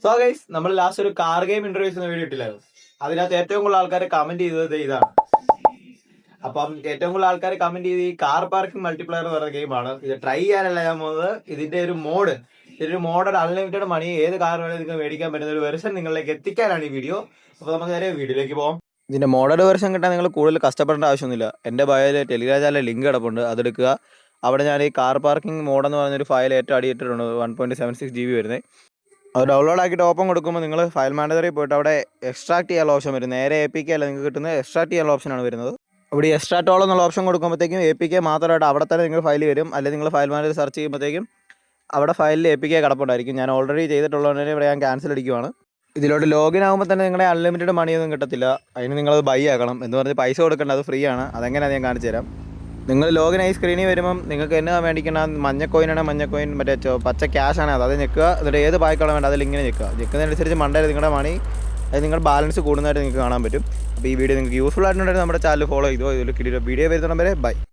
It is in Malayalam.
സോ ഗൈസ്, നമ്മൾ ലാസ്റ്റ് ഒരു കാർ ഗെയിം ഇൻട്രൊഡ്യൂസ് ചെയ്യുന്ന വീഡിയോ ഇട്ടില്ലായിരുന്നു. അതിനകത്ത് ഏറ്റവും കൂടുതൽ ആൾക്കാർ കമന്റ് ചെയ്തത് ഇതാണ്. അപ്പം ഏറ്റവും കൂടുതൽ ആൾക്കാർ കമന്റ് ചെയ്ത് ഈ കാർ പാർക്കിംഗ് മൾട്ടിപ്ലയർ എന്ന് പറയുന്ന ഗെയിമാണ്. ഇത് ട്രൈ ചെയ്യാനല്ല ഞാൻ പോകുന്നത്. ഇതിന്റെ ഒരു മോഡ് അൺലിമിറ്റഡ് മണി ഏത് കാർ വേണമെങ്കിൽ നിങ്ങൾക്ക് മേടിക്കാൻ പറ്റുന്ന ഒരു വെർഷൻ നിങ്ങളിലേക്ക് എത്തിക്കാനാണ് ഈ വീഡിയോ. അപ്പോൾ നമുക്ക് നേരെ വീഡിയോയിലേക്ക് പോകാം. ഇതിന്റെ മോഡൽ വെർഷൻ കിട്ടാൻ നിങ്ങൾ കൂടുതൽ കഷ്ടപ്പെടേണ്ട ആവശ്യമൊന്നുമില്ല. എൻ്റെ ബയോയിൽ ടെലിഗ്രാം ചാനലിൽ ലിങ്ക് കിടപ്പുണ്ട്, അതെടുക്കുക. അവിടെ ഞാൻ ഈ കാർ പാർക്കിംഗ് മോഡ് എന്ന് പറഞ്ഞൊരു ഫയൽ ഏറ്റവും അടിയിട്ടിട്ടുണ്ട്. 1.76 GB വരുന്നത്. അത് ഡൗൺലോഡ് ആക്കിയിട്ട് ഓപ്പൺ കൊടുക്കുമ്പോൾ നിങ്ങൾ ഫയൽ മാനേജറിൽ പോയിട്ട് അവിടെ എക്സ്ട്രാക്ട് ചെയ്യാനുള്ള ഓപ്ഷൻ വരും. നേരെ APK അല്ല നിങ്ങൾക്ക് കിട്ടുന്നത്, എക്സ്ട്രാക്ട് ചെയ്യാനുള്ള ഓപ്ഷനാണ് വരുന്നത്. ഇവിടെ എക്സ്ട്രാക്ട് ഓൾ എന്നുള്ള ഓപ്ഷൻ കൊടുക്കുമ്പോഴത്തേക്കും APK മാത്രമായിട്ട് അവിടെ തന്നെ നിങ്ങൾ ഫയൽ വരും. അല്ലെങ്കിൽ നിങ്ങൾ ഫയൽ മാനേജർ സെർച്ച് ചെയ്യുമ്പോഴത്തേക്കും അവിടെ ഫയലിൽ APK കിടപ്പുണ്ടായിരിക്കും. ഞാൻ ഓൾറെഡി ചെയ്തിട്ടുള്ളതുകൊണ്ട് ഇവിടെ ഞാൻ ക്യാൻസൽ അടിക്കുവാണ്. ഇതിലോട്ട് ലോഗിൻ ആകുമ്പോൾ തന്നെ നിങ്ങളുടെ അൺലിമിറ്റഡ് മണിയൊന്നും കിട്ടത്തില്ല. അതിന് നിങ്ങളത് ബൈ ആക്കണം. എന്ന് പറഞ്ഞ് പൈസ കൊടുക്കേണ്ട, അത് ഫ്രീ ആണ്. അതെങ്ങനെയാണ് ഞാൻ കാണിച്ചു തരാം. നിങ്ങൾ ലോഗിൻ ആയി സ്ക്രീനിൽ വരുമ്പം നിങ്ങൾക്ക് എന്നാ മേടിക്കണം, മഞ്ഞ കോയിനാണെങ്കിൽ മഞ്ഞ കോയിൻ, മറ്റേ പച്ച ക്യാഷ് ആണ് അത് ഞെക്കുക. എന്നിട്ട് ഏത് പായ്ക്കാണോ വേണ്ട അതിൽ ഇങ്ങനെ ഞെക്കുക. ഞെക്കുന്നതനുസരിച്ച് മണ്ടയിൽ നിങ്ങളുടെ മണി, അത് നിങ്ങളുടെ ബാലൻസ് കൂടുന്നതായിട്ട് നിങ്ങൾക്ക് കാണാൻ പറ്റും. അപ്പോൾ ഈ വീഡിയോ നിങ്ങൾക്ക് യൂസ്ഫുൾ ആയിട്ടുണ്ടെങ്കിൽ നമ്മുടെ ചാനൽ ഫോളോ ചെയ്തോ. ഇതിൽ വീഡിയോ വരുന്ന ബൈ.